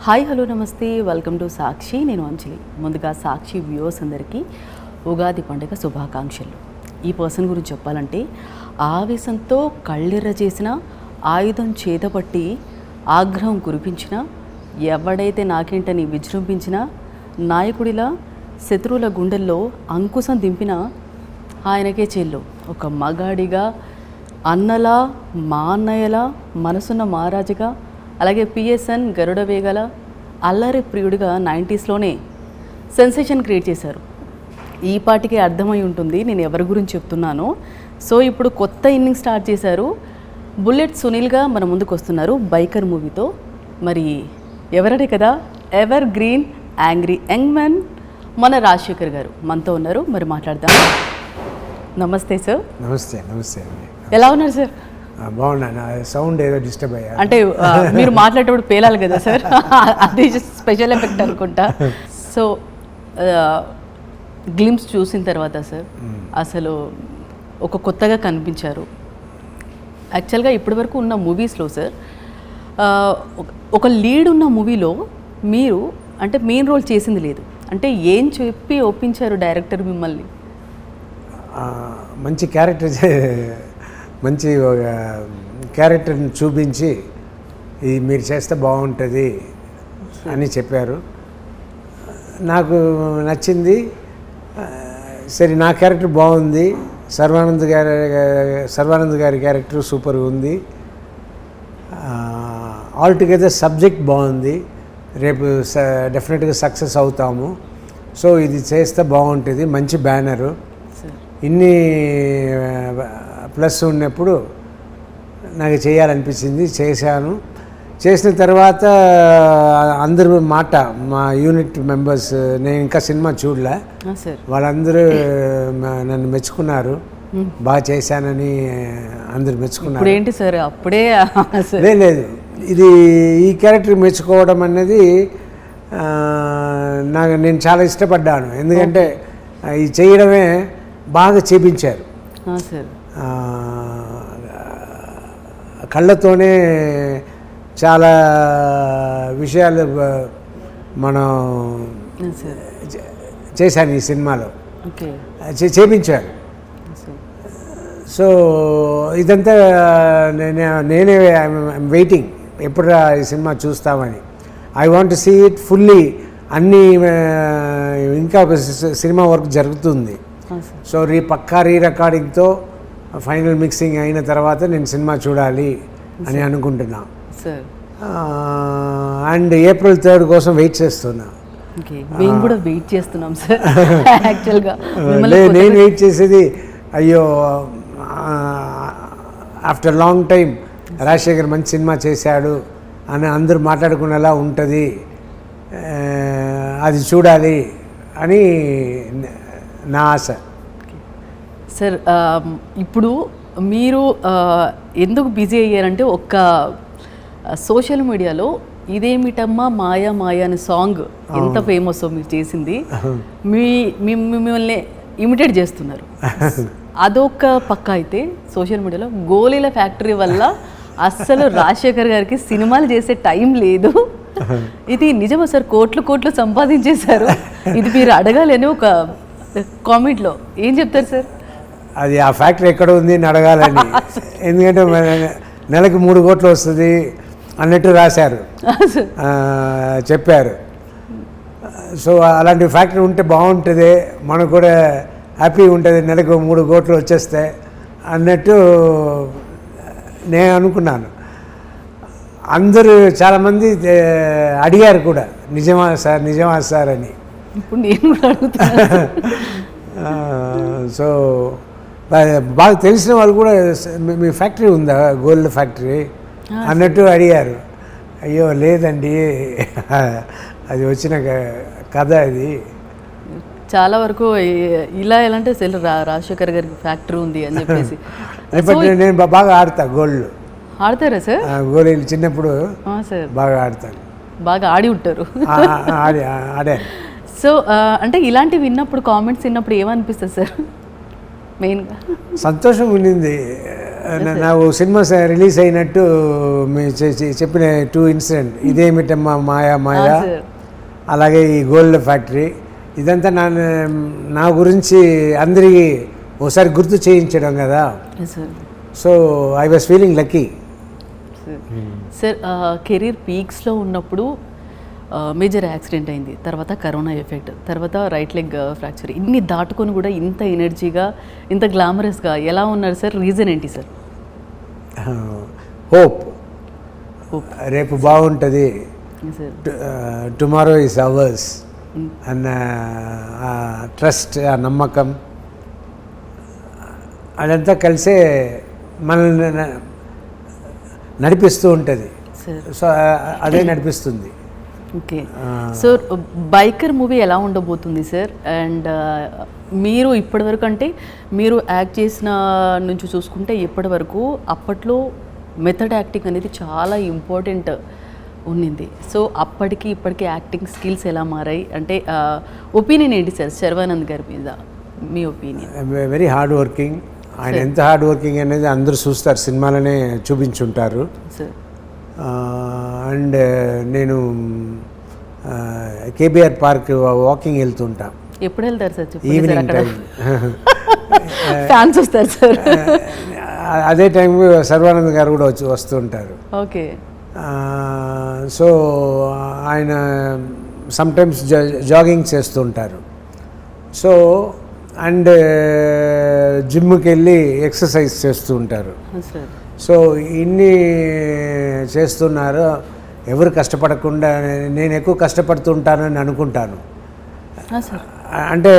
Hi hello నమస్తే, welcome to సాక్షి. నేను అంజలి. ముందుగా సాక్షి వ్యూవర్స్ అందరికీ ఉగాది పండుగ శుభాకాంక్షలు. ఈ పర్సన్ గురించి చెప్పాలంటే ఆవేశంతో కళ్ళెర్ర చేసిన, ఆయుధం చేతపట్టి ఆగ్రహం కురిపించిన, ఎవడైతే నాకేంటని విజృంభించిన, నాయకుడిలా శత్రువుల గుండెల్లో అంకుశం దింపిన ఆయనకే చెల్లు. ఒక మగాడిగా, అన్నలా, మా అన్నయ్యలా, మనసున్న మహారాజుగా, అలాగే పిఎస్ఎన్ గరుడ వేగల అల్లరి ప్రియుడిగా 90స్లోనే సెన్సేషన్ క్రియేట్ చేశారు. ఈ పాటికే అర్థమై ఉంటుంది నేను ఎవరి గురించి చెప్తున్నానో. సో ఇప్పుడు కొత్త ఇన్నింగ్ స్టార్ట్ చేశారు. బుల్లెట్ సునీల్గా మన ముందుకు వస్తున్నారు బైకర్ మూవీతో. మరి ఎవరనే కదా, ever green angry young man మన రాజశేఖర్ గారు మనతో ఉన్నారు. మరి మాట్లాడదాం. నమస్తే సార్. నమస్తే. నమస్తే అండి. ఎలా ఉన్నారు సార్? బాగున్నాను. సౌండ్ ఏదో డిస్టర్బ్ అయ్యా అంటే మీరు మాట్లాడేటప్పుడు పేలాలి కదా సార్, అది స్పెషల్ ఎఫెక్ట్ అనుకుంటా. సో గ్లిమ్స్ చూసిన తర్వాత సార్ అసలు ఒక కొత్తగా కనిపించారు. యాక్చువల్గా ఇప్పటివరకు ఉన్న మూవీస్లో సార్ ఒక లీడ్ ఉన్న మూవీలో మీరు అంటే మెయిన్ రోల్ చేసింది లేదు. అంటే ఏం చెప్పి ఒప్పించారు డైరెక్టర్ మిమ్మల్ని? మంచి క్యారెక్టర్, మంచి ఒక క్యారెక్టర్ని చూపించి ఇది మీరు చేస్తే బాగుంటుంది అని చెప్పారు. నాకు నచ్చింది. సరే, నా క్యారెక్టర్ బాగుంది, సర్వానంద్ గారి క్యారెక్టర్ సూపర్ ఉంది, ఆల్టుగెదర్ సబ్జెక్ట్ బాగుంది, రేపు డెఫినెట్గా సక్సెస్ అవుతాము. సో ఇది చేస్తే బాగుంటుంది, మంచి బ్యానరు, ఇన్ని ప్లస్ ఉన్నప్పుడు నాకు చేయాలనిపించింది, చేశాను. చేసిన తర్వాత అందరూ మా యూనిట్ మెంబర్స్, నేను ఇంకా సినిమా చూడలే, వాళ్ళందరూ నన్ను మెచ్చుకున్నారు, బాగా చేశానని అందరు మెచ్చుకున్నారు. ఏంటి సార్ అప్పుడే? లేదు, ఇది ఈ క్యారెక్టర్ మెచ్చుకోవడం అనేది నేను చాలా ఇష్టపడ్డాను. ఎందుకంటే ఇది చేయడమే బాగా చేపించారు. కళ్ళతోనే చాలా విషయాలు మనం చేశాను ఈ సినిమాలో, చేపించారు. సో ఇదంతా నేనే వెయిటింగ్, ఎప్పుడు ఈ సినిమా చూస్తామని. I want to see it fully. అన్నీ ఇంకా ఒక సినిమా వర్క్ జరుగుతుంది. సో పక్కా రికార్డింగ్తో ఫైనల్ మిక్సింగ్ అయిన తర్వాత నేను సినిమా చూడాలి అని అనుకుంటున్నా. అండ్ April 3 కోసం వెయిట్ చేస్తున్నా. మేము కూడా వెయిట్ చేస్తున్నాం సార్. యాక్చువల్గా నేను వెయిట్ చేసేది, అయ్యో ఆఫ్టర్ లాంగ్ టైం రాజశేఖర్ మంచి సినిమా చేశాడు అని అందరూ మాట్లాడుకునేలా ఉంటుంది, అది చూడాలి అని నా ఆశ. సార్ ఇప్పుడు మీరు ఎందుకు బిజీ అయ్యారంటే, ఒక్క సోషల్ మీడియాలో ఇదేమిటమ్మా మాయా మాయా అనే సాంగ్ ఎంత ఫేమస్ మీరు చేసింది, మిమ్మల్ని ఇమిటేట్ చేస్తున్నారు. అదొక పక్క అయితే సోషల్ మీడియాలో గోళీల ఫ్యాక్టరీ వల్ల అస్సలు రాజశేఖర్ గారికి సినిమాలు చేసే టైం లేదు, ఇది నిజమా సార్? కోట్లు సంపాదించేశారు, ఇది మీరు అడగాలి అని ఒక కామెంట్లో ఏం చెప్తారు సార్? అది ఆ ఫ్యాక్టరీ ఎక్కడ ఉంది అని అడగాలని. ఎందుకంటే నెలకు 3 కోట్లు వస్తుంది అన్నట్టు రాశారు, చెప్పారు. సో అలాంటి ఫ్యాక్టరీ ఉంటే బాగుంటుంది, మనకు కూడా హ్యాపీ ఉంటుంది, నెలకు 3 కోట్లు వచ్చేస్తే అన్నట్టు నేను అనుకున్నాను. అందరూ చాలామంది అడిగారు కూడా, నిజమా సార్ అని. ఇప్పుడు నేను కూడా అడుగుతాను. సో బాగా తెలిసిన వాళ్ళు కూడా, మీ ఫ్యాక్టరీ ఉందా, గోల్డ్ ఫ్యాక్టరీ అన్నట్టు అడిగారు. అయ్యో లేదండి, అది వచ్చిన కథ. అది చాలా వరకు ఇలా ఎలా అంటే రాజశేఖర్ గారికి ఫ్యాక్టరీ ఉంది అని చెప్పేసి. నేను బాగా ఆడతా గోల్డ్. ఆడతారా సార్? గోళీలు చిన్నప్పుడు బాగా ఆడతాను. బాగా ఆడి ఉంటారు. ఆడాను. సో అంటే ఇలాంటివి విన్నప్పుడు, కామెంట్స్ విన్నప్పుడు ఏమనిపిస్తుంది సార్? మెయిన్గా సంతోషం ఉండింది. నాకు సినిమా రిలీజ్ అయినట్టు మీరు చెప్పిన 2 ఇన్సిడెంట్, ఇదేమిటమ్మా మాయా మాయా, అలాగే ఈ గోల్డ్ ఫ్యాక్టరీ, ఇదంతా నా గురించి అందరికీ ఒకసారి గుర్తు చేయించడం కదా. So I was feeling lucky. Sir career పీక్స్లో ఉన్నప్పుడు మేజర్ యాక్సిడెంట్ అయింది, తర్వాత కరోనా ఎఫెక్ట్, తర్వాత రైట్ లెగ్ ఫ్రాక్చర్, ఇన్ని దాటుకొని కూడా ఇంత ఎనర్జీగా ఇంత గ్లామరస్గా ఎలా ఉన్నారు సార్? రీజన్ ఏంటి సార్? హోప్, రేపు బాగుంటుంది, టుమారో ఈజ్ అవర్స్ అన్న ట్రస్ట్, ఆ నమ్మకం, అదంతా కలిసే మనల్ని నడిపిస్తూ ఉంటుంది. సో అదే నడిపిస్తుంది. ఓకే. సో బైకర్ మూవీ ఎలా ఉండబోతుంది సార్? అండ్ మీరు ఇప్పటివరకు అంటే మీరు యాక్ట్ చేసిన నుంచి చూసుకుంటే ఇప్పటి వరకు అప్పట్లో మెథడ్ యాక్టింగ్ అనేది చాలా ఇంపార్టెంట్ ఉన్నింది. సో అప్పటికి ఇప్పటికి యాక్టింగ్ స్కిల్స్ ఎలా మారాయి అంటే ఒపీనియన్ ఏంటి సార్ శర్వానంద్ గారి మీద మీ ఒపీనియన్? Very hard working. ఆయన ఎంత హార్డ్ వర్కింగ్ అనేది అందరూ చూస్తారు, సినిమాలోనే చూపించుంటారు. సార్ అండ్ నేను కేబీఆర్ పార్క్ వాకింగ్ వెళ్తుంటా. ఎప్పుడు వెళ్తారు సార్? Evening time. ఫ్యాన్స్ వస్తారు సార్. అదే టైం సర్వానంద్ గారు కూడా వస్తుంటారు. ఓకే. సో ఆయన సమ్టైమ్స్ జాగింగ్ చేస్తుంటారు. సో అండ్ జిమ్కి వెళ్ళి ఎక్సర్సైజ్ చేస్తూ ఉంటారు. సో ఇన్ని చేస్తున్నారు, ఎవరు కష్టపడకుండా నేను ఎక్కువ కష్టపడుతుంటానని అనుకుంటాను. అంటే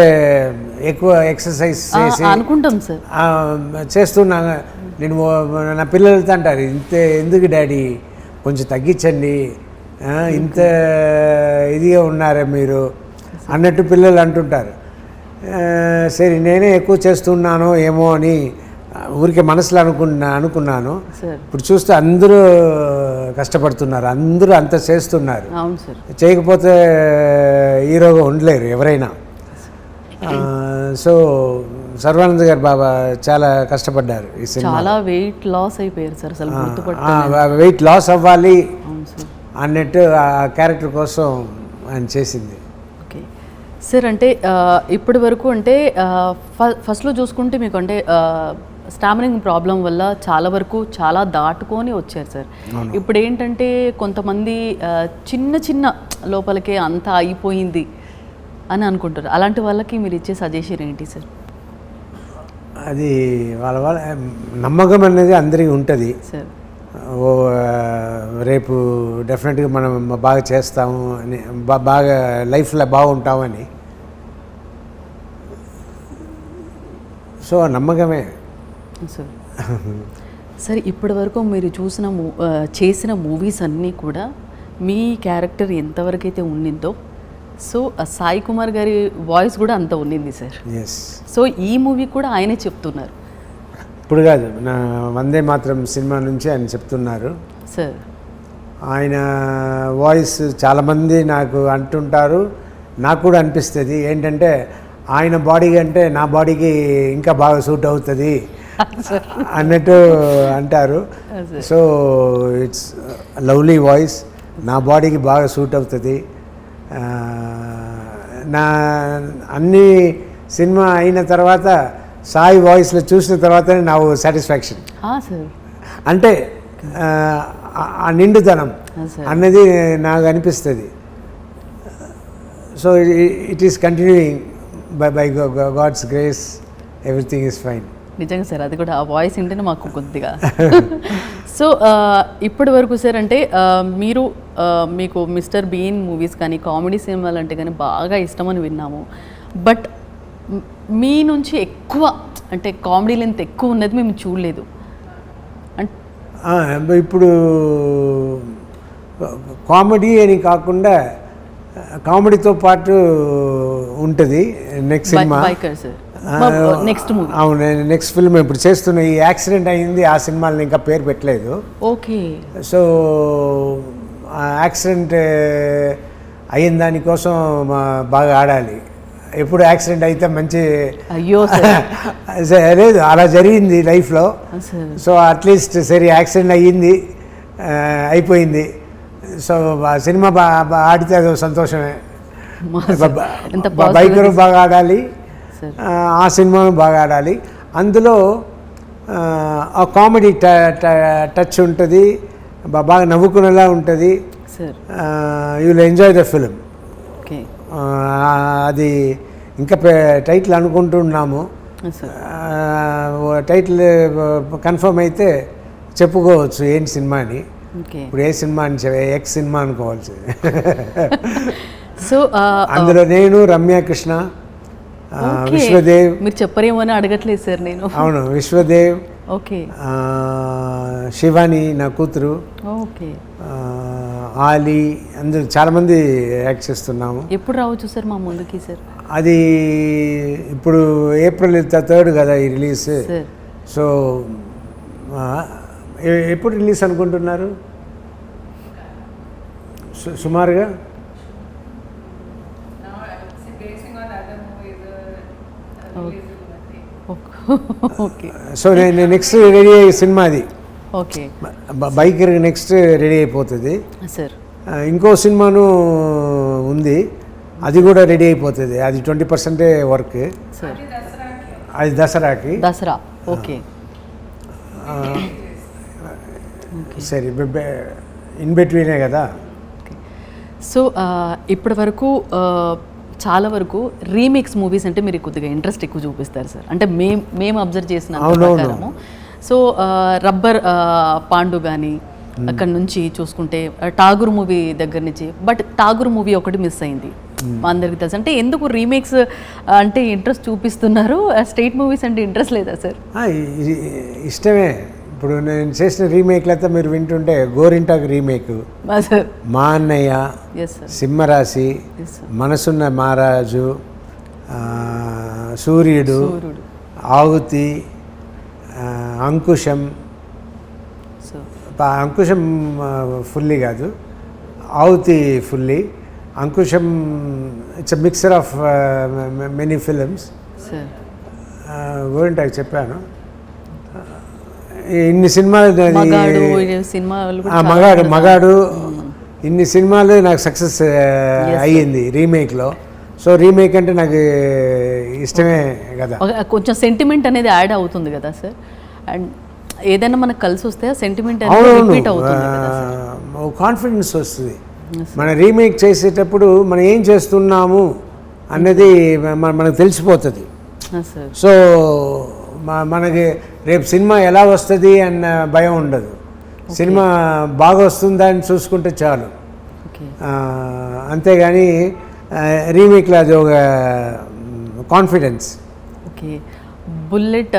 ఎక్కువ ఎక్సర్సైజ్ చేసి అనుకుంటాం సార్, చేస్తున్నా. నేను నా పిల్లలతో అంటారు, ఇంత ఎందుకు డాడీ, కొంచెం తగ్గించండి, ఇంత ఇదిగా ఉన్నారా మీరు అన్నట్టు పిల్లలు అంటుంటారు. సరే నేనే ఎక్కువ చేస్తున్నానో ఏమో అని ఊరికే మనసులో అనుకున్నాను. ఇప్పుడు చూస్తే అందరూ కష్టపడుతున్నారు, అందరూ అంత చేస్తున్నారు. చేయకపోతే హీరోగా ఉండలేరు ఎవరైనా. సో సర్వానంద్ గారు బాబా చాలా కష్టపడ్డారు ఈ సినిమా. చాలా వెయిట్ లాస్ అయిపోయారు సార్, అసలు వెయిట్ లాస్ అవ్వాలి అన్నట్టు ఆ క్యారెక్టర్ కోసం ఆయన చేసింది. Okay sir. అంటే ఇప్పటి వరకు అంటే ఫస్ట్లో చూసుకుంటే మీకు అంటే స్టామరింగ్ ప్రాబ్లం వల్ల చాలా వరకు చాలా దాటుకొని వచ్చారు సార్. ఇప్పుడు ఏంటంటే కొంతమంది చిన్న చిన్న లోపలికే అంతా అయిపోయింది అని అనుకుంటారు. అలాంటి వాళ్ళకి మీరు ఇచ్చే సజెషన్ ఏంటి సార్? అది వాళ్ళ నమ్మకం అనేది అందరికీ ఉంటుంది సార్. రేపు డెఫినెట్గా మనం బాగా చేస్తాము అని, బాగా లైఫ్లో బాగుంటామని. సో నమ్మకమే సార్. సరే ఇప్పటి వరకు మీరు చేసిన మూవీస్ అన్నీ కూడా మీ క్యారెక్టర్ ఎంతవరకు అయితే ఉండిందో, సో సాయి కుమార్ గారి వాయిస్ కూడా అంత ఉండింది సార్. సో ఈ మూవీ కూడా ఆయనే చెప్తున్నారు. ఇప్పుడు కాదు, నా వందే మాత్రం సినిమా నుంచి ఆయన చెప్తున్నారు సార్. ఆయన వాయిస్ చాలామంది నాకు అంటుంటారు, నాకు కూడా అనిపిస్తుంది. ఏంటంటే ఆయన బాడీ కంటే నా బాడీకి ఇంకా బాగా సూట్ అవుతుంది అన్నట్టు అంటారు. సో ఇట్స్ లవ్లీ వాయిస్, నా బాడీకి బాగా సూట్ అవుతుంది. నా అన్ని సినిమా అయిన తర్వాత సాయి వాయిస్లో చూసిన తర్వాతనే నాకు సాటిస్ఫాక్షన్. అంటే ఆ నిండుదనం అన్నది నాకు అనిపిస్తుంది. So it is continuing by God's grace, everything is fine. నిజంగా సార్, అది కూడా ఆ వాయిస్ వింటేనే మాకు కొద్దిగా. సో ఇప్పటి వరకు సార్ అంటే మీకు మిస్టర్ బీన్ మూవీస్ కానీ కామెడీ సినిమాలు అంటే కానీ బాగా ఇష్టమని విన్నాము. బట్ మీ నుంచి ఎక్కువ అంటే కామెడీ లెంత్ ఎక్కువ ఉన్నది మేము చూడలేదు. ఇప్పుడు కామెడీ అని కాకుండా కామెడీతో పాటు ఉంటుంది నెక్స్ట్ సినిమా. నెక్స్ట్ మూవీ, అవును, నెక్స్ట్ ఫిల్మ్ ఇప్పుడు చేస్తున్న. ఈ యాక్సిడెంట్ అయింది, ఆ సినిమాని ఇంకా పేరు పెట్టలేదు. ఓకే. సో యాక్సిడెంట్ అయిన దానికోసం బాగా ఆడాలి. ఎప్పుడు యాక్సిడెంట్ అయితే మంచి అయ్యో లేదు అలా జరిగింది లైఫ్లో. సార్ సో అట్లీస్ట్ సరే యాక్సిడెంట్ అయ్యింది, అయిపోయింది. సో సినిమా ఆడితే అదో సంతోషమే. బైకరు బాగా ఆడాలి, ఆ సినిమాను బాగా ఆడాలి. అందులో ఆ కామెడీ టచ్ ఉంటుంది, బాగా నవ్వుకునేలా ఉంటుంది. You will enjoy the film. అది ఇంకా టైటిల్ అనుకుంటున్నాము. టైటిల్ కన్ఫర్మ్ అయితే చెప్పుకోవచ్చు ఏంటి సినిమా అని. ఇప్పుడు ఏ సినిమా అని ఎక్స్ సినిమా అనుకోవాల్సి. సో అందులో నేను, రమ్య కృష్ణ, విశ్వదేవ్. మీరు చెప్పరేమో అని అడగట్లేదు సార్ నేను. అవును, విశ్వదేవ్, ఓకే, శివాని నా కూతురు, ఓకే, ఆలీ, అందరూ చాలామంది యాక్ట్ చేస్తున్నాము. ఎప్పుడు రావచ్చు సార్ మా ముందుకి సార్? అది ఇప్పుడు ఏప్రిల్ 3 కదా ఈ రిలీజ్. సో ఎప్పుడు రిలీజ్ అనుకుంటున్నారు సుమారుగా? సో నేను నెక్స్ట్ రెడీ అయ్యే సినిమా అది. ఓకే, బైకర్ నెక్స్ట్ రెడీ అయిపోతుంది సార్. ఇంకో సినిమాను ఉంది, అది కూడా రెడీ అయిపోతుంది. అది 20% వర్క్. అది దసరాకి. దసరా, ఓకే. సరే, ఇన్ బిట్వీనే కదా. సో ఇప్పటి వరకు చాలా వరకు రీమేక్స్ మూవీస్ అంటే మీరు కొద్దిగా ఇంట్రెస్ట్ ఎక్కువ చూపిస్తారు సార్. అంటే మేము అబ్జర్వ్ చేసిన ప్రకారము. సో రబ్బర్ పాండు కానీ అక్కడ నుంచి చూసుకుంటే ఠాగూర్ మూవీ దగ్గర నుంచి, బట్ ఠాగూర్ మూవీ ఒకటి మిస్ అయింది మా అందరికి తెలుసు. అంటే ఎందుకు రీమేక్స్ అంటే ఇంట్రెస్ట్ చూపిస్తున్నారు, స్ట్రైట్ మూవీస్ అంటే ఇంట్రెస్ట్ లేదా సార్? ఇష్టమే. ఇప్పుడు నేను చేసిన రీమేక్లతో మీరు వింటుంటే గోరింటాకు రీమేక్, మా అన్నయ్య, సింహరాశి, మనసున్న మహారాజు, సూర్యుడు, ఆహుతి, అంకుశం. అంకుశం ఫుల్లీ కాదు, Aahuthi fully. Ankusam it's a mixture of many films. Gorintaku చెప్పాను. ఇన్ని సినిమాలు, మగాడు ఇన్ని సినిమాలు నాకు సక్సెస్ అయ్యింది రీమేక్లో. సో రీమేక్ అంటే నాకు ఇష్టమే కదా. కొంచెం సెంటిమెంట్ అనేది యాడ్ అవుతుంది కదా సార్. అండ్ ఏదైనా మనకు కలిసి వస్తే సెంటిమెంట్ అనేది రిపీట్ అవుతుంది కదా, కాన్ఫిడెన్స్ వస్తుంది. మన రీమేక్ చేసేటప్పుడు మనం ఏం చేస్తున్నాము అన్నది మనకు తెలిసిపోతుంది. సో మనకి రేపు సినిమా ఎలా వస్తుంది అన్న భయం ఉండదు. సినిమా బాగా వస్తుందా అని చూసుకుంటే చాలు. అంతేగాని రీమేక్లో అది ఒక కాన్ఫిడెన్స్. ఓకే, బుల్లెట్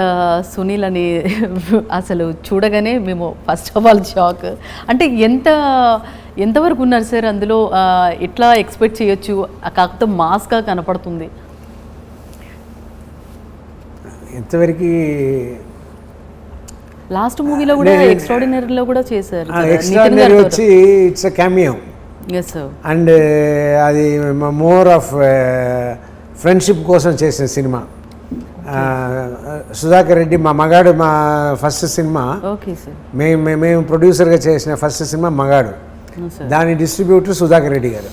సునీల్ అని అసలు చూడగానే మేము ఫస్ట్ ఆఫ్ ఆల్ షాక్. అంటే ఎంతవరకు ఉన్నారు సార్ అందులో? ఎట్లా ఎక్స్పెక్ట్ చేయొచ్చు? కాకపోతే మాస్గా కనపడుతుంది. ఎంతవరకు లాస్ట్ మూవీలో కూడా ఎక్స్ట్రాడినరీలో కూడా చేశారు. ఎక్స్ట్రాడినరీ వచ్చి it's a cameo. Yes sir. And అది మోర్ ఆఫ్ ఫ్రెండ్షిప్ కోసం చేసిన సినిమా. సుధాకర్ రెడ్డి మా మగాడు, మా ఫస్ట్ సినిమా. Okay sir. మేము ప్రొడ్యూసర్గా చేసిన ఫస్ట్ సినిమా మగాడు. దాని డిస్ట్రిబ్యూటర్ సుధాకర్ రెడ్డి గారు,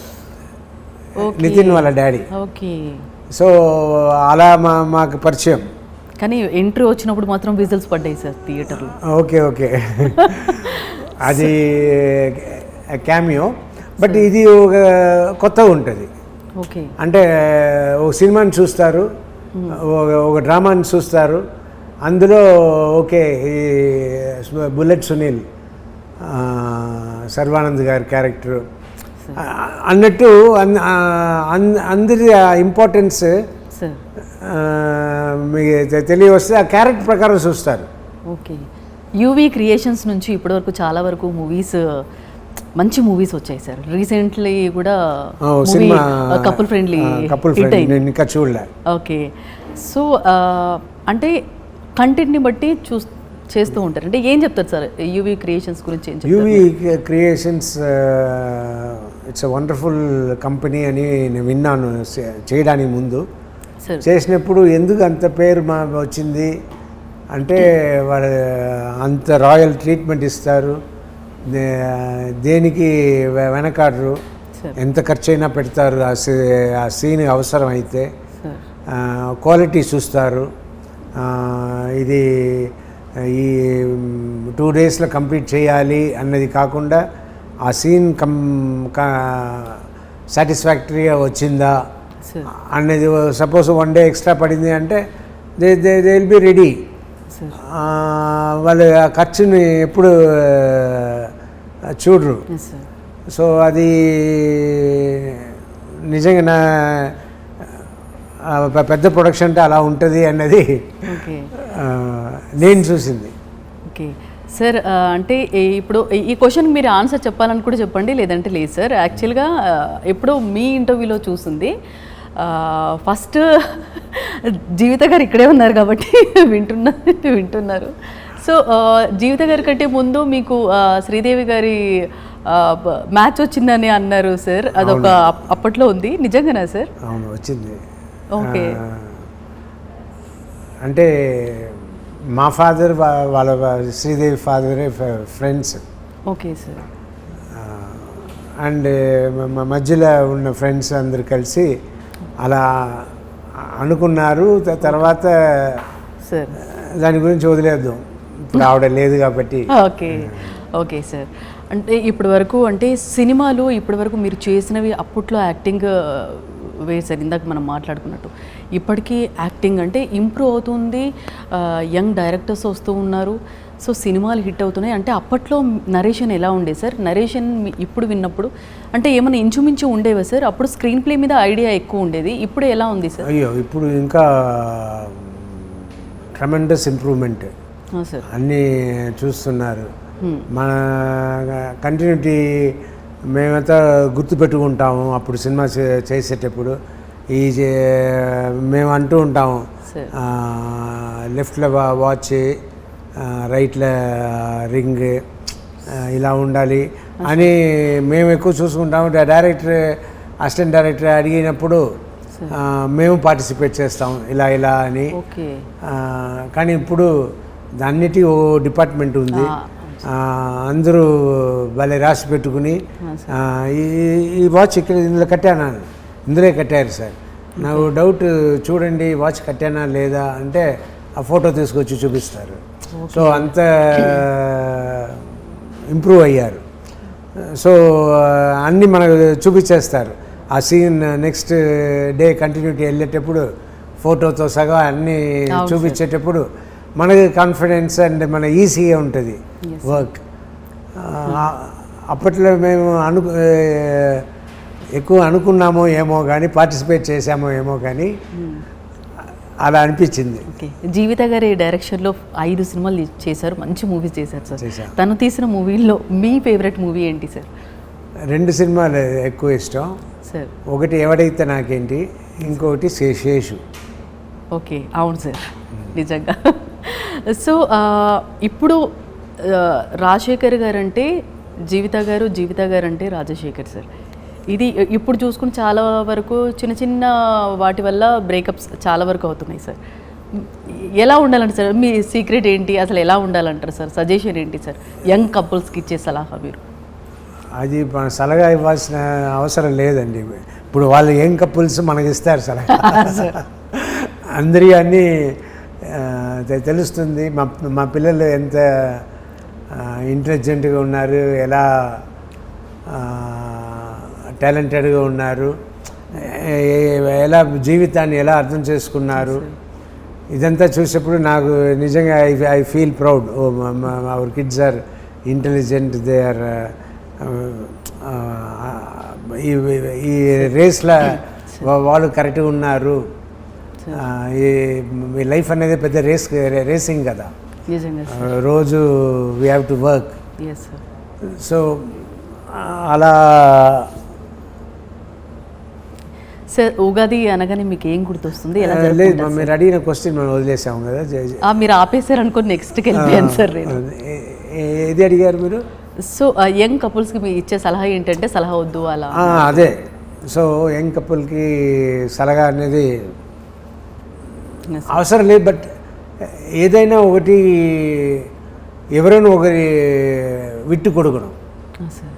నితిన్ వాళ్ళ డాడీ. ఓకే. సో అలా మాకు పరిచయం. కానీ ఎంట్రీ వచ్చినప్పుడు మాత్రం విజిల్స్ పడ్డాయి సార్ థియేటర్లో. ఓకే ఓకే, అది క్యామియో. బట్ ఇది ఒక కొత్తగా ఉంటుంది. ఓకే. అంటే ఒక సినిమాని చూస్తారు, ఒక డ్రామాని చూస్తారు. అందులో ఓకే ఈ బుల్లెట్ సునీల్, సర్వానంద్ గారి క్యారెక్టర్ అన్నట్టు అందరి ఇంపార్టెన్స్ మీకు తెలియవస్తే ఆ క్యారెక్టర్ ప్రకారం చూస్తారు. ఓకే. యూవీ క్రియేషన్స్ నుంచి ఇప్పటివరకు చాలా వరకు మూవీస్, మంచి మూవీస్ వచ్చాయి సార్. రీసెంట్లీ కూడా సినిమా కపుల్ ఫ్రెండ్లీ నేను ఇంకా చూడలే. ఓకే. సో అంటే కంటెంట్ని బట్టి చేస్తూ ఉంటారు. అంటే ఏం చెప్తారు సార్ యూవీ క్రియేషన్స్ గురించి? ఏం చెప్తారు? UV creations it's a wonderful company అని నేను విన్నాను చేయడానికి ముందు. సార్ చేసినప్పుడు ఎందుకు అంత పేరు వచ్చింది అంటే వాళ్ళు అంత రాయల్ ట్రీట్మెంట్ ఇస్తారు, దేనికి వెనకాడరు, ఎంత ఖర్చు అయినా పెడతారు ఆ సీన్ అవసరం అయితే, క్వాలిటీ చూస్తారు. ఇది ఈ 2 డేస్లో కంప్లీట్ చేయాలి అన్నది కాకుండా ఆ సీన్ సాటిస్ఫాక్టరీగా వచ్చిందా అన్నది. సపోజ్ 1 డే ఎక్స్ట్రా పడింది అంటే దే విల్ బి రెడీ. వాళ్ళు ఆ ఖర్చుని ఎప్పుడు చూడరు. సో అది నిజంగా నా పెద్ద ప్రొడక్షన్ అంటే అలా ఉంటుంది అన్నది నేను చూసింది. ఓకే సార్, అంటే ఇప్పుడు ఈ క్వశ్చన్ మీరు ఆన్సర్ చెప్పాలని కూడా చెప్పండి, లేదంటే లేదు సార్. యాక్చువల్గా ఎప్పుడో మీ ఇంటర్వ్యూలో చూసింది, ఫస్ట్ జీవిత గారు ఇక్కడే ఉన్నారు కాబట్టి వింటున్నారు. సో జీవిత గారి కంటే ముందు మీకు శ్రీదేవి గారి మ్యాచ్ వచ్చిందని అన్నారు సార్, అదొక అప్పట్లో ఉంది, నిజంగానా సార్? అవును, వచ్చింది. ఓకే. అంటే మా ఫాదర్ వాళ్ళ శ్రీదేవి ఫాదరే ఫ్రెండ్స్. Okay sir. అండ్ మా మధ్యలో ఉన్న ఫ్రెండ్స్ అందరు కలిసి అలా అనుకున్నారు. తర్వాత సార్ దాని గురించి వదిలేద్దాం, ఇప్పుడు ఆవిడ లేదు కాబట్టి. Okay okay sir. అంటే ఇప్పటి వరకు అంటే సినిమాలు ఇప్పటి వరకు మీరు చేసినవి అప్పట్లో యాక్టింగ్ వేసారు, ఇందాక మనం మాట్లాడుకున్నట్టు. ఇప్పటికీ యాక్టింగ్ అంటే ఇంప్రూవ్ అవుతుంది, యంగ్ డైరెక్టర్స్ వస్తూ ఉన్నారు, సో సినిమాలు హిట్ అవుతున్నాయి. అంటే అప్పట్లో నరేషన్ ఎలా ఉండేది సార్? నరేషన్ ఇప్పుడు విన్నప్పుడు అంటే ఏమైనా ఇంచుమించు ఉండేవా సార్? అప్పుడు స్క్రీన్ ప్లే మీద ఐడియా ఎక్కువ ఉండేది, ఇప్పుడు ఎలా ఉంది సార్? అయ్యో, ఇప్పుడు ఇంకా ట్రమెండస్ ఇంప్రూవ్మెంట్ సార్, అన్నీ చూస్తున్నారు. మన కంటిన్యూటీ మేమంతా గుర్తుపెట్టుకుంటాము. అప్పుడు సినిమా చేసేటప్పుడు మేము అంటూ ఉంటాము, లెఫ్ట్లో వాచ్, రైట్లో రింగ్, ఇలా ఉండాలి అని మేము ఎక్కువ చూసుకుంటాము. డైరెక్టర్, అసిస్టెంట్ డైరెక్టర్ అడిగినప్పుడు మేము పార్టిసిపేట్ చేస్తాం ఇలా ఇలా అని. కానీ ఇప్పుడు దాన్నిటి ఓ డిపార్ట్మెంట్ ఉంది, అందరూ భలే రాసి పెట్టుకుని ఈ వాచ్ ఇక్కడ ఇందులో కట్టానా, ఇందులో కట్టారు సార్, నాకు డౌట్ చూడండి వాచ్ కట్టానా లేదా అంటే ఆ ఫోటో తీసుకొచ్చి చూపిస్తారు. సో అంత ఇంప్రూవ్ అయ్యారు. సో అన్నీ మనకు చూపించేస్తారు. ఆ సీన్ నెక్స్ట్ డే కంటిన్యూటీ వెళ్ళేటప్పుడు ఫోటోతో సగా అన్నీ చూపించేటప్పుడు మనకి కాన్ఫిడెన్స్ అండ్ మన ఈజీగా ఉంటుంది వర్క్. అప్పట్లో మేము ఎక్కువ అనుకున్నామో ఏమో కానీ, పార్టిసిపేట్ చేసామో ఏమో కానీ అలా అనిపించింది. ఓకే. జీవిత గారి డైరెక్షన్లో 5 సినిమాలు చేశారు, మంచి మూవీస్ చేశారు సార్. తను తీసిన మూవీల్లో మీ ఫేవరెట్ మూవీ ఏంటి సార్? 2 సినిమాలు ఎక్కువ ఇష్టం సార్. ఒకటి ఎవడైతే నాకేంటి, ఇంకొకటి శేషు. ఓకే, అవును సార్, నిజంగా. సో ఇప్పుడు రాజశేఖర్ గారు అంటే జీవిత గారు, జీవిత గారు అంటే రాజశేఖర్ సార్. ఇది ఇప్పుడు చూసుకుని చాలా వరకు చిన్న చిన్న వాటి వల్ల బ్రేకప్స్ చాలా వరకు అవుతున్నాయి సార్. ఎలా ఉండాలంటే సార్, మీ సీక్రెట్ ఏంటి, అసలు ఎలా ఉండాలంటారు సార్? సజెషన్ ఏంటి సార్ యంగ్ కపుల్స్కి ఇచ్చే సలహా మీరు? అది మన సలహా ఇవ్వాల్సిన అవసరం లేదండి. ఇప్పుడు వాళ్ళు యంగ్ కపుల్స్ మనకి ఇస్తారు సలహా. అందరి అన్నీ తెలుస్తుంది. మా పిల్లలు ఎంత ఇంటెలిజెంట్గా ఉన్నారు, ఎలా టాలెంటెడ్గా ఉన్నారు, ఎలా జీవితాన్ని ఎలా అర్థం చేసుకున్నారు, ఇదంతా చూసేప్పుడు నాకు నిజంగా I feel proud. Our kids are intelligent, they are ఈ రేస్లో వాళ్ళు కరెక్ట్గా ఉన్నారు. ఈ లైఫ్ అనేది పెద్ద రేసింగ్ కదా, రోజు we have to work. So అలా. సార్, ఉగాది అనగానే మీకు ఏం గుర్తొస్తుంది? లేదు, మీరు అడిగిన క్వశ్చన్ మనం వదిలేసాము కదా, మీరు ఆపేశారు అనుకో, నెక్స్ట్కి వెళ్ళిపోయాను సార్ నేను. ఏది అడిగారు మీరు? సో యంగ్ కపుల్స్కి మీరు ఇచ్చే సలహా ఏంటంటే, సలహా వద్దు అలా. అదే, సో యంగ్ కపుల్కి సలహా అనేది Yes, sir. అవసరం లేదు. బట్ ఏదైనా ఒకటి ఎవరైనా ఒకరి విట్టు కొడుకును సార్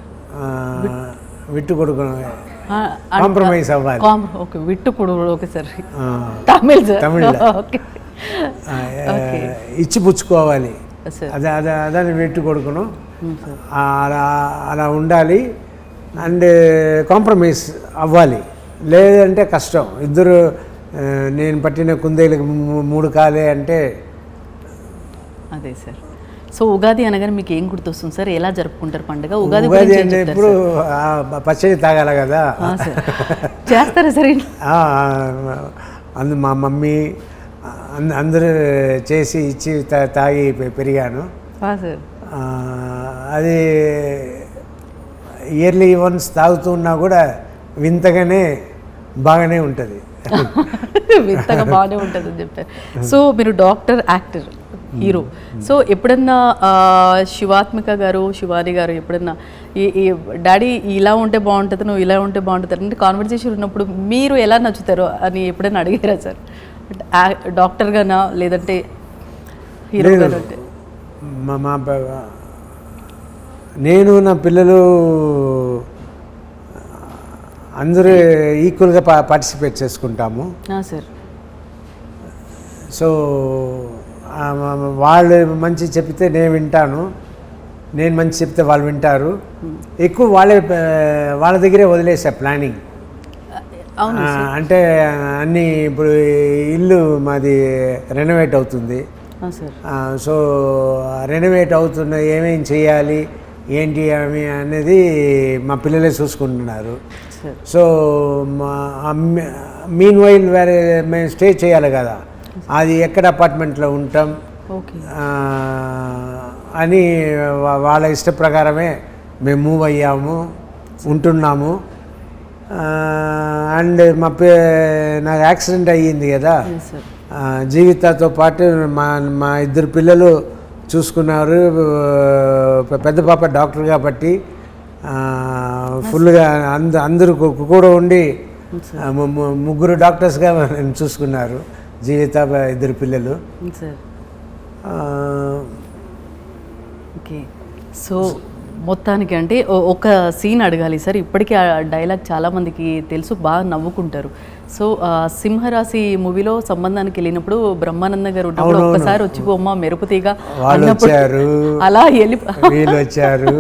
విట్టు కొడుకును కాంప్రమైజ్ అవ్వాలి. ఓకే, విట్టు కొడుకు. Okay sir, Tamil sir. తమిళ్లో ఓకే, ఇచ్చి పుచ్చుకోవాలి. సార్. అదని విట్టు కొడుకును అలా ఉండాలి. అండ్ కాంప్రమైజ్ అవ్వాలి, లేదంటే కష్టం. ఇద్దరు నేను పట్టిన కుందేలకు 3 కాలే అంటే. అదే సార్. సో ఉగాది అనగానే మీకు ఏం గుర్తొస్తుంది సార్? ఎలా జరుపుకుంటారు పండుగ? ఉగాది అంటే ఇప్పుడు పచ్చడి తాగాల కదా. చేస్తారా సార్? మా మమ్మీ అందరూ చేసి ఇచ్చి తాగి పెరిగాను. సార్ అది ఇయర్లీ వన్స్ తాగుతున్నా కూడా వింతగానే బాగానే ఉంటుంది. వింతగా బాగానే ఉంటుంది అని చెప్పారు. సో మీరు డాక్టర్, యాక్టర్, హీరో. సో ఎప్పుడన్నా శివాత్మిక గారు, శివాని గారు ఎప్పుడన్నా ఈ డాడీ ఇలా ఉంటే బాగుంటుంది, నువ్వు ఇలా ఉంటే బాగుంటుంది అంటే కాన్వర్జేషన్ ఉన్నప్పుడు మీరు ఎలా నచ్చుతారో అని ఎప్పుడైనా అడిగారా సార్? డాక్టర్గానా లేదంటే హీరోగా? అంటే నేను నా పిల్లలు అందరూ ఈక్వల్గా పార్టిసిపేట్ చేసుకుంటాము సార్. సో వాళ్ళు మంచి చెప్తే నేను వింటాను, నేను మంచి చెప్తే వాళ్ళు వింటారు. ఎక్కువ వాళ్ళ దగ్గరే వదిలేసా ప్లానింగ్. అంటే అన్నీ ఇప్పుడు ఇల్లు మాది రెనోవేట్ అవుతుంది. సో రెనోవేట్ అవుతున్న ఏమేం చేయాలి ఏంటి అనేది మా పిల్లలే చూసుకుంటున్నారు. సో మీన్ వైల్ వేరే మేము స్టే చేయాలి కదా, అది ఎక్కడ అపార్ట్మెంట్లో ఉంటాం అని వాళ్ళ ఇష్ట ప్రకారమే మేము మూవ్ అయ్యాము, ఉంటున్నాము. అండ్ నాకు యాక్సిడెంట్ అయ్యింది కదా, జీవితాతో పాటు మా 2 పిల్లలు చూసుకున్నారు. పెద్ద పాప డాక్టర్ కాబట్టి ఫుల్గా అందరూ కూడా ఉండి 3 డాక్టర్స్గా చూసుకున్నారు. జీవిత 2 పిల్లలు. ఓకే. సో మొత్తానికి అంటే ఒక సీన్ అడగాలి సార్. ఇప్పటికీ ఆ డైలాగ్ చాలామందికి తెలుసు, బాగా నవ్వుకుంటారు. సో సింహరాశి మూవీలో సంబంధానికి వెళ్ళినప్పుడు బ్రహ్మానంద గారు ఉన్నప్పుడు ఒక్కసారి వచ్చిపోమ్మా మెరుపుతీగా అలా వీళ్ళు వచ్చారు.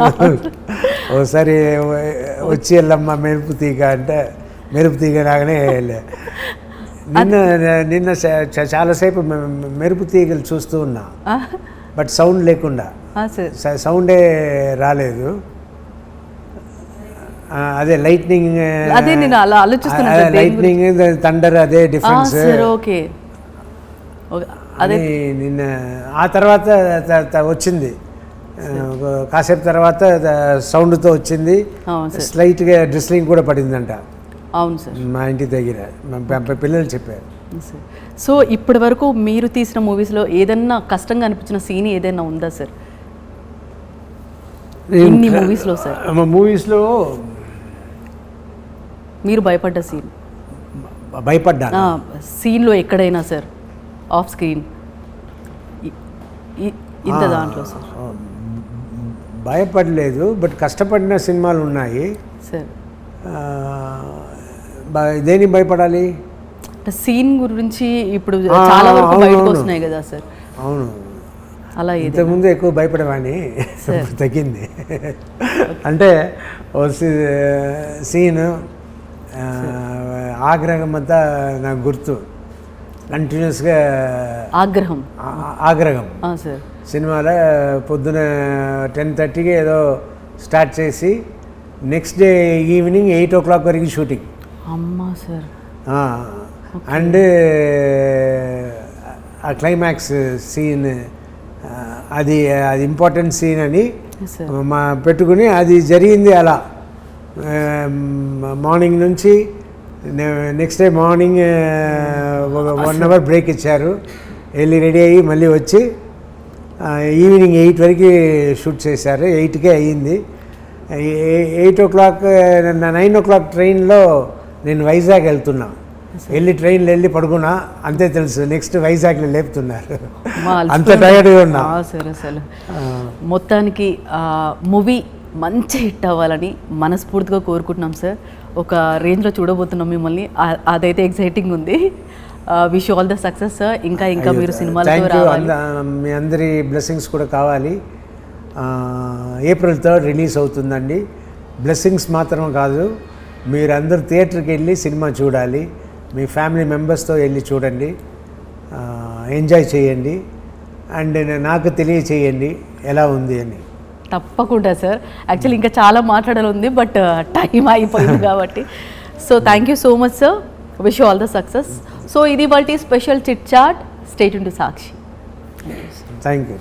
ఒకసారి వచ్చి వెళ్ళమ్మా మెరుపుతీగ అంటే మెరుపుతీగ రాగానే నిన్న చాలాసేపు మెరుపు తీగలు చూస్తూ ఉన్నా, బట్ సౌండ్ లేకుండా. సౌండే రాలేదు. అదే లైట్నింగ్, అదే నేను అలా ఆలోచిస్తున్నా. లైట్నింగ్, థండర్, అదే డిఫరెన్స్. ఓకే, అదే నిన్న. ఆ తర్వాత వచ్చింది, కాసేపు తర్వాత సౌండ్తో వచ్చింది. స్లైట్గా డ్రిస్లింగ్ కూడా పడిందంట. అవును సార్, మా ఇంటి దగ్గర మా పిల్లలు చెప్పారు. సో ఇప్పటి వరకు మీరు తీసిన మూవీస్లో ఏదన్నా కష్టంగా అనిపించిన సీన్ ఏదైనా ఉందా సార్? ఇన్ని మూవీస్లో సార్, మూవీస్లో మీరు భయపడ్డ సీన్? భయపడ్డా సీన్లో ఎక్కడైనా సార్, ఆఫ్ స్క్రీన్ ఇంత దాంట్లో సార్? భయపడలేదు, బట్ కష్టపడిన సినిమాలు ఉన్నాయి సార్. దేనికి భయపడాలి? సీన్ గురించి ఇప్పుడు చాలా వరకు బయటకు వస్తున్నాయి కదా సార్. అవును, అలా ఇంతకుముందు ఎక్కువ భయపడేవాడిని, తగ్గింది. అంటే సీను ఆగ్రహం అంతా నాకు గుర్తు. కంటిన్యూస్గా ఆగ్రహం సార్ సినిమాలో పొద్దున 10:30కి ఏదో స్టార్ట్ చేసి నెక్స్ట్ డే ఈవినింగ్ 8 o'clock వరకు షూటింగ్. అమ్మా సార్. అండ్ ఆ క్లైమాక్స్ సీన్ అది ఇంపార్టెంట్ సీన్ అని పెట్టుకుని అది జరిగింది. అలా మార్నింగ్ నుంచి next day morning 1 hour break ఇచ్చారు. వెళ్ళి రెడీ అయ్యి మళ్ళీ వచ్చి ఈవినింగ్ 8 వరకు షూట్ చేశారు. 8కే అయ్యింది. 8 o'clock 9 o'clock ట్రైన్లో నేను వైజాగ్ వెళ్తున్నా. వెళ్ళి ట్రైన్లో వెళ్ళి పడుకున్నా అంతే తెలుసు, నెక్స్ట్ వైజాగ్లో లేపుతున్నారు. మా అంత టైర్డ్గా ఉన్నా. సార్ అసలు మొత్తానికి మూవీ మంచి హిట్ అవ్వాలని మనస్ఫూర్తిగా కోరుకుంటున్నాం సార్. ఒక రేంజ్లో చూడబోతున్నాం మిమ్మల్ని, అదైతే ఎక్సైటింగ్ ఉంది. Wish all the success sir. ఇంకా ఇంకా మీరు సినిమాలతో రావాలి. మీ అందరి బ్లెస్సింగ్స్ కూడా కావాలి. April 3rd రిలీజ్ అవుతుందండి. బ్లెస్సింగ్స్ మాత్రం కాదు, మీరందరూ థియేటర్కి వెళ్ళి సినిమా చూడాలి. మీ ఫ్యామిలీ మెంబర్స్తో వెళ్ళి చూడండి, ఎంజాయ్ చేయండి, అండ్ నాకు తెలియచేయండి ఎలా ఉంది అని. తప్పకుండా సార్. యాక్చువల్లీ ఇంకా చాలా మాట్లాడాలి ఉంది, బట్ టైం అయిపోయింది కాబట్టి. So thank you so much sir. Wish all the success. So ఇది వాటి special chit chat. Stay tune to Sakshi. Thank you.